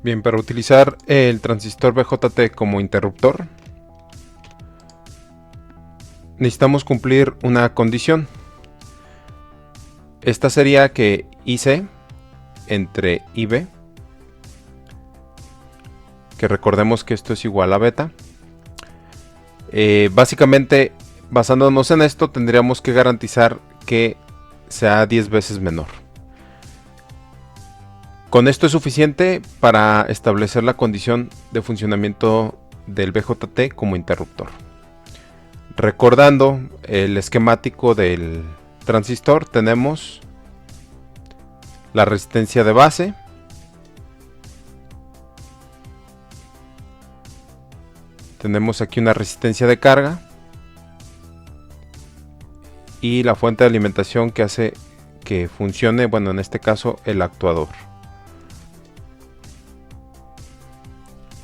Bien, para utilizar el transistor BJT como interruptor, necesitamos cumplir una condición. Esta sería que IC entre IB, que recordemos que esto es igual a beta. Básicamente, basándonos en esto, tendríamos que garantizar que sea 10 veces menor. Con esto es suficiente para establecer la condición de funcionamiento del BJT como interruptor. Recordando el esquemático del transistor, tenemos la resistencia de base, tenemos aquí una resistencia de carga y la fuente de alimentación que hace que funcione, bueno, en este caso el actuador.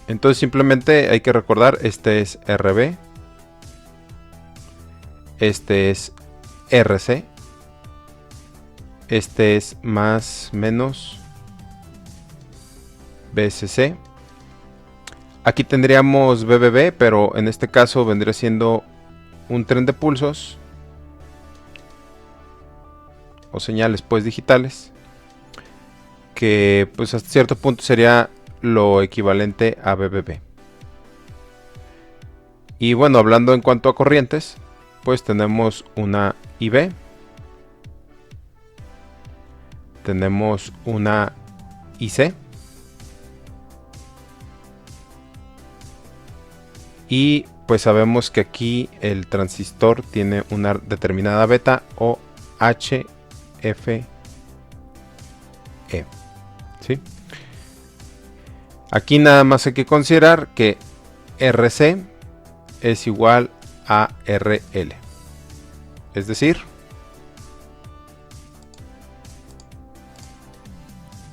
Entonces simplemente hay que recordar, este es RB, este es RC, este es más menos BSC. Aquí tendríamos BBB, pero en este caso vendría siendo un tren de pulsos o señales pues digitales, que pues hasta cierto punto sería lo equivalente a BBB. Y bueno, hablando en cuanto a corrientes, pues tenemos una IB, tenemos una IC y pues sabemos que aquí el transistor tiene una determinada beta o HFE, ¿sí? Aquí nada más hay que considerar que RC es igual a RL, es decir,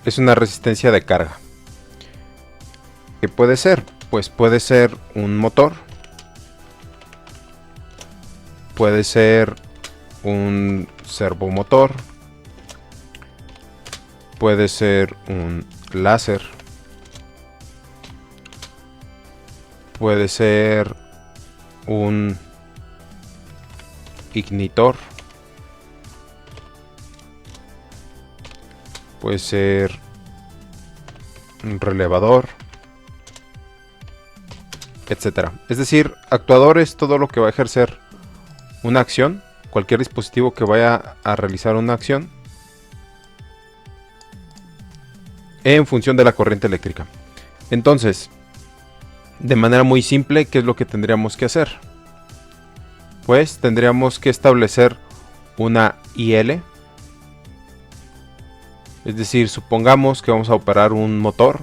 es una resistencia de carga. ¿Qué puede ser? Pues puede ser un motor, puede ser un servomotor, puede ser un láser, puede ser un ignitor, puede ser un relevador, etcétera. Es decir, actuador es todo lo que va a ejercer una acción, cualquier dispositivo que vaya a realizar una acción en función de la corriente eléctrica. Entonces, de manera muy simple, ¿qué es lo que tendríamos que hacer? Pues tendríamos que establecer una IL. Es decir, supongamos que vamos a operar un motor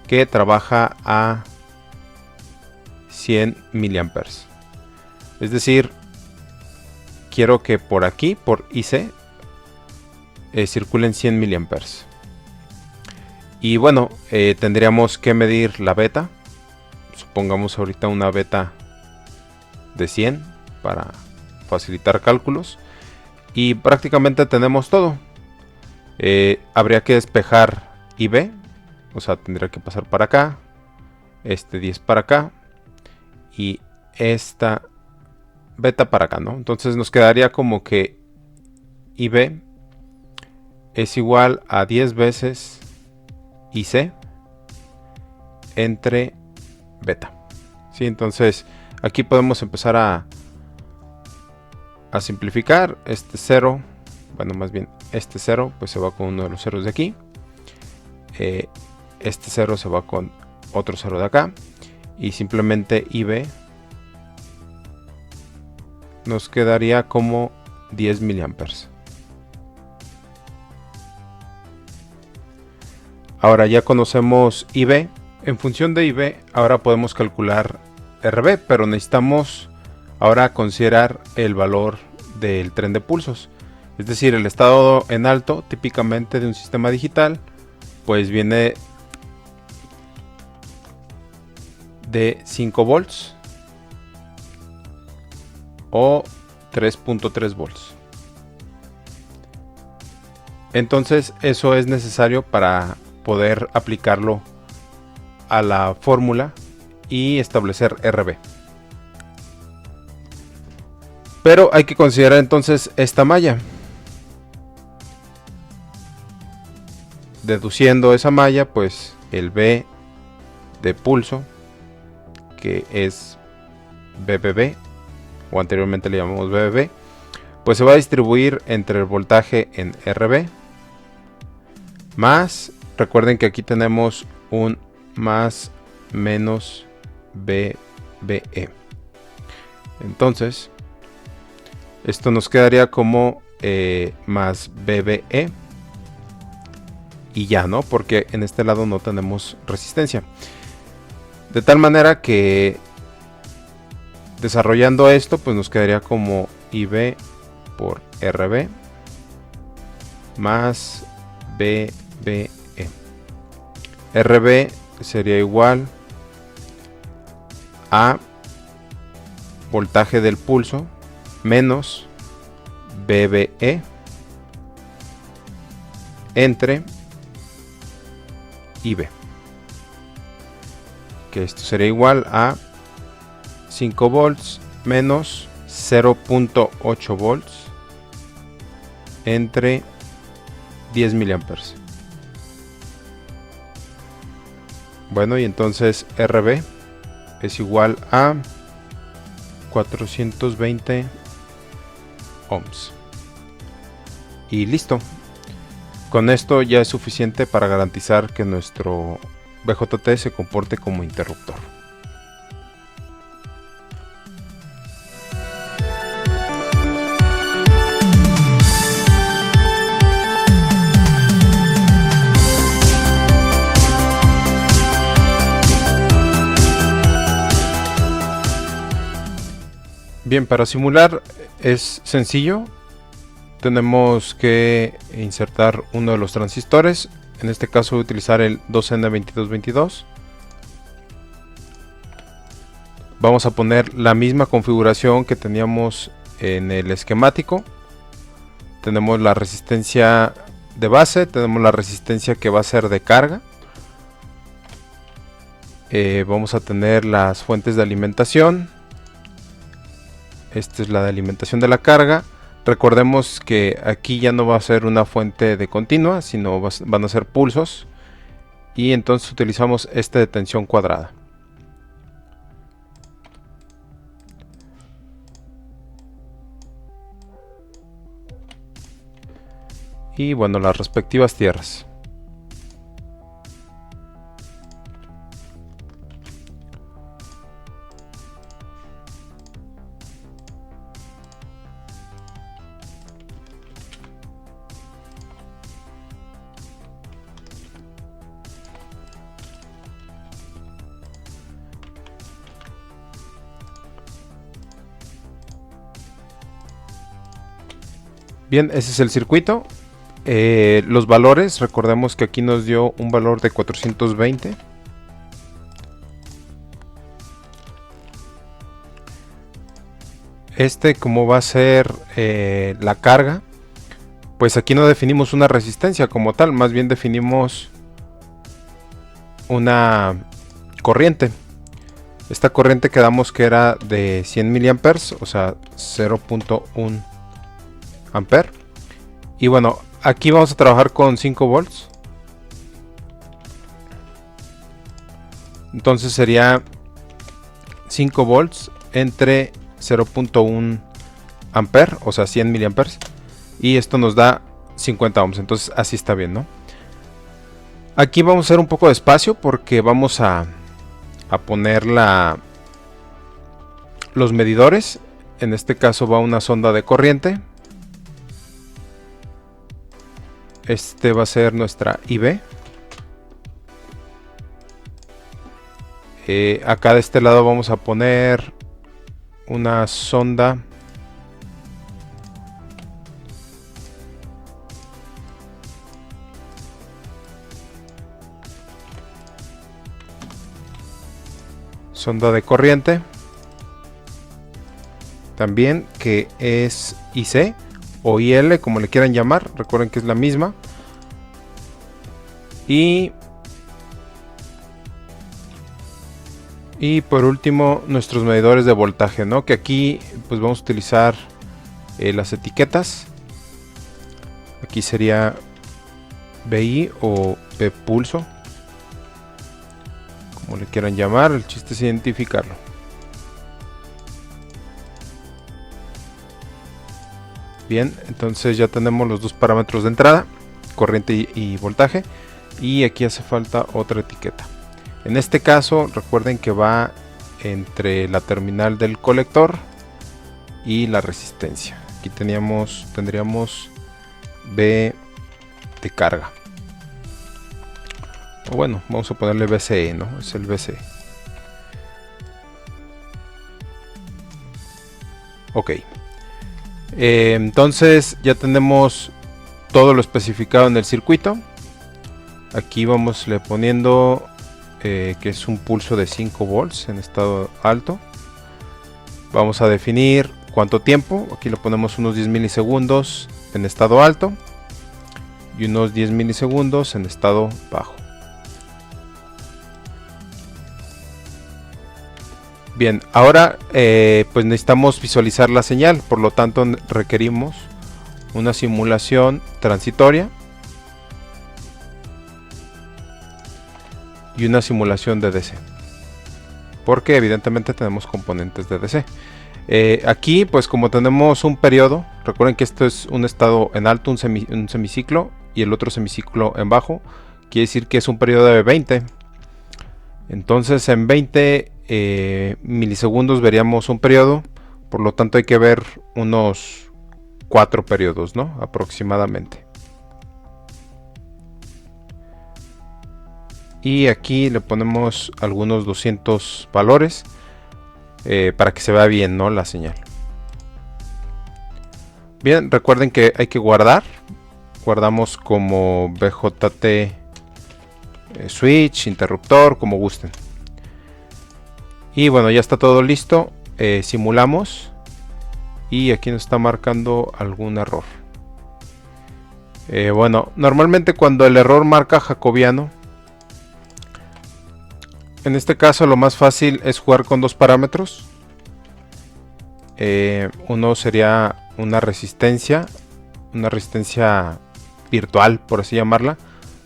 que trabaja a 100 miliamperes. Es decir, quiero que por aquí, por IC, circulen 100 miliamperes. Y bueno, tendríamos que medir la beta. Supongamos ahorita una beta de 100 para facilitar cálculos. Y prácticamente tenemos todo. Habría que despejar IB. O sea, tendría que pasar para acá. Este 10 para acá. Y esta beta para acá, ¿no? Entonces nos quedaría como que IB es igual a 10 veces IC entre beta. ¿Sí? Entonces aquí podemos empezar a simplificar. Este 0, bueno, más bien este 0 pues se va con uno de los ceros de aquí. Este 0 se va con otro 0 de acá. Y simplemente IB nos quedaría como 10 miliamperes. Ahora ya conocemos IB. En función de IB ahora podemos calcular RB, pero necesitamos ahora considerar el valor del tren de pulsos. Es decir, el estado en alto típicamente de un sistema digital pues viene de 5 volts o 3.3 volts. Entonces eso es necesario para poder aplicarlo a la fórmula y establecer RB. Pero hay que considerar entonces esta malla. Deduciendo esa malla, pues el B de pulso, que es BBB, o anteriormente le llamamos BBB, pues se va a distribuir entre el voltaje en RB, más, recuerden que aquí tenemos un más menos BBE. Entonces, esto nos quedaría como más BBE. Y ya, ¿no? Porque en este lado no tenemos resistencia. De tal manera que desarrollando esto, pues nos quedaría como IB por RB más BBE. RB sería igual a voltaje del pulso menos BBE entre IB, que esto sería igual a 5 volts menos 0.8 volts entre 10 miliamperes. Bueno, y entonces RB es igual a 420 ohms. Y listo. Con esto ya es suficiente para garantizar que nuestro BJT se comporte como interruptor. Bien, para simular es sencillo. Tenemos que insertar uno de los transistores. En este caso voy a utilizar el 2N2222. Vamos a poner la misma configuración que teníamos en el esquemático. Tenemos la resistencia de base, tenemos la resistencia que va a ser de carga. Vamos a tener las fuentes de alimentación. Esta es la de alimentación de la carga. Recordemos que aquí ya no va a ser una fuente de continua, sino van a ser pulsos. Y entonces utilizamos este de tensión cuadrada. Y bueno, las respectivas tierras. Bien, ese es el circuito. Los valores, recordemos que aquí nos dio un valor de 420. Como va a ser la carga, pues aquí no definimos una resistencia como tal, más bien definimos una corriente. Esta corriente quedamos que era de 100 miliamperes, o sea 0.1 amper. Y bueno, aquí vamos a trabajar con 5 volts. Entonces sería 5 volts entre 0.1 amper, o sea 100 miliamperes. Y esto nos da 50 ohms. Entonces así está bien, ¿no? Aquí vamos a hacer un poco de espacio porque vamos a poner los medidores. En este caso va una sonda de corriente. Este va a ser nuestra IB. Acá de este lado vamos a poner una sonda de corriente también, que es IC o IL, como le quieran llamar. Recuerden que es la misma. Y Y por último, nuestros medidores de voltaje, ¿no? Que aquí pues vamos a utilizar las etiquetas. Aquí sería BI o B pulso, como le quieran llamar, el chiste es identificarlo. Bien, entonces ya tenemos los dos parámetros de entrada, corriente y voltaje, y aquí hace falta otra etiqueta. En este caso recuerden que va entre la terminal del colector y la resistencia. Aquí tendríamos B de carga, o bueno, vamos a ponerle BCE, ¿no? Es el BCE. Ok, entonces ya tenemos todo lo especificado en el circuito. Aquí vamos le poniendo que es un pulso de 5 volts en estado alto. Vamos a definir cuánto tiempo. Aquí le ponemos unos 10 milisegundos en estado alto y unos 10 milisegundos en estado bajo. Bien, ahora pues necesitamos visualizar la señal, por lo tanto requerimos una simulación transitoria y una simulación de DC, porque evidentemente tenemos componentes de DC. Aquí pues como tenemos un periodo, recuerden que esto es un estado en alto, un semiciclo, y el otro semiciclo en bajo, quiere decir que es un periodo de 20. Entonces en 20 milisegundos veríamos un periodo, por lo tanto hay que ver unos 4 periodos, ¿no? Aproximadamente. Y aquí le ponemos algunos 200 valores para que se vea bien, ¿no? La señal. Bien, recuerden que hay que guardar. Guardamos como BJT switch, interruptor, como gusten. Y bueno, ya está todo listo. Simulamos. Y aquí nos está marcando algún error. Bueno, normalmente cuando el error marca jacobiano, en este caso lo más fácil es jugar con dos parámetros. Uno sería una resistencia virtual, por así llamarla.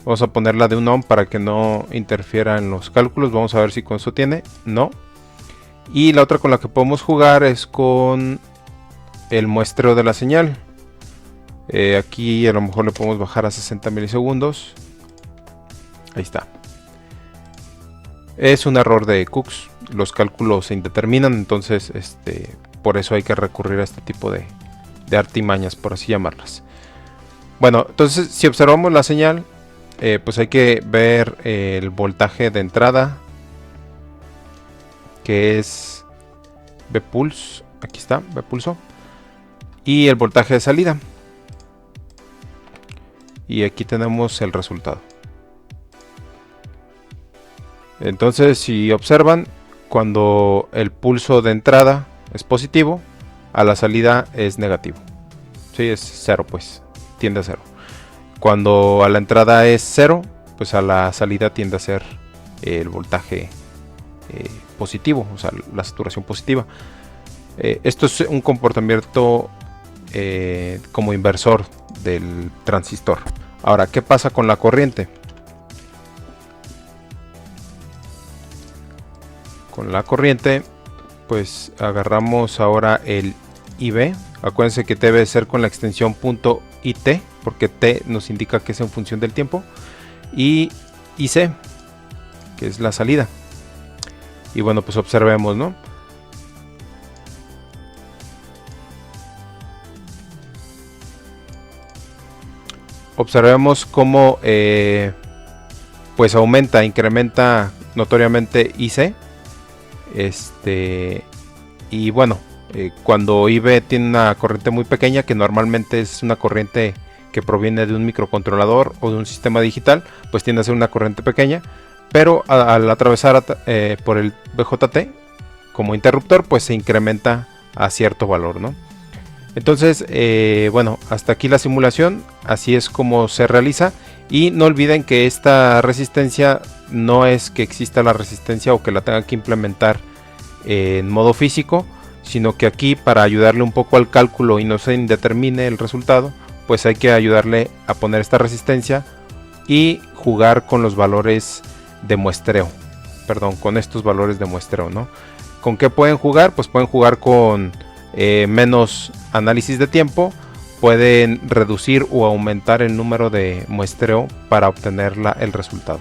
Vamos a ponerla de 1 ohm para que no interfiera en los cálculos. Vamos a ver si con eso tiene. No. Y la otra con la que podemos jugar es con el muestreo de la señal. Aquí a lo mejor le podemos bajar a 60 milisegundos. Ahí está. Es un error de Cooks. Los cálculos se indeterminan, entonces por eso hay que recurrir a este tipo de artimañas, por así llamarlas. Bueno, entonces si observamos la señal, pues hay que ver el voltaje de entrada, que es B pulso. Aquí está, B pulso. Y el voltaje de salida. Y aquí tenemos el resultado. Entonces, si observan, cuando el pulso de entrada es positivo, a la salida es negativo. Sí, es 0, pues tiende a 0. Cuando a la entrada es 0, pues a la salida tiende a ser el voltaje positivo, o sea, la saturación positiva. Esto es un comportamiento como inversor del transistor. Ahora, ¿qué pasa con la corriente? Con la corriente, pues agarramos ahora el IB. Acuérdense que debe ser con la extensión .IT, porque T nos indica que es en función del tiempo. Y IC, que es la salida. Y bueno, pues observemos, ¿no? Observemos cómo pues incrementa notoriamente IC. Y bueno, cuando IB tiene una corriente muy pequeña, que normalmente es una corriente que proviene de un microcontrolador o de un sistema digital, pues tiende a ser una corriente pequeña, pero al atravesar por el BJT como interruptor, pues se incrementa a cierto valor, ¿no? Entonces, bueno, hasta aquí la simulación, así es como se realiza. Y no olviden que esta resistencia no es que exista la resistencia o que la tenga que implementar en modo físico, sino que aquí, para ayudarle un poco al cálculo y no se indetermine el resultado, pues hay que ayudarle a poner esta resistencia y jugar con los valores de muestreo, perdón, con estos valores de muestreo, ¿no? ¿Con qué pueden jugar? Pues pueden jugar con menos análisis de tiempo, pueden reducir o aumentar el número de muestreo para obtener el resultado.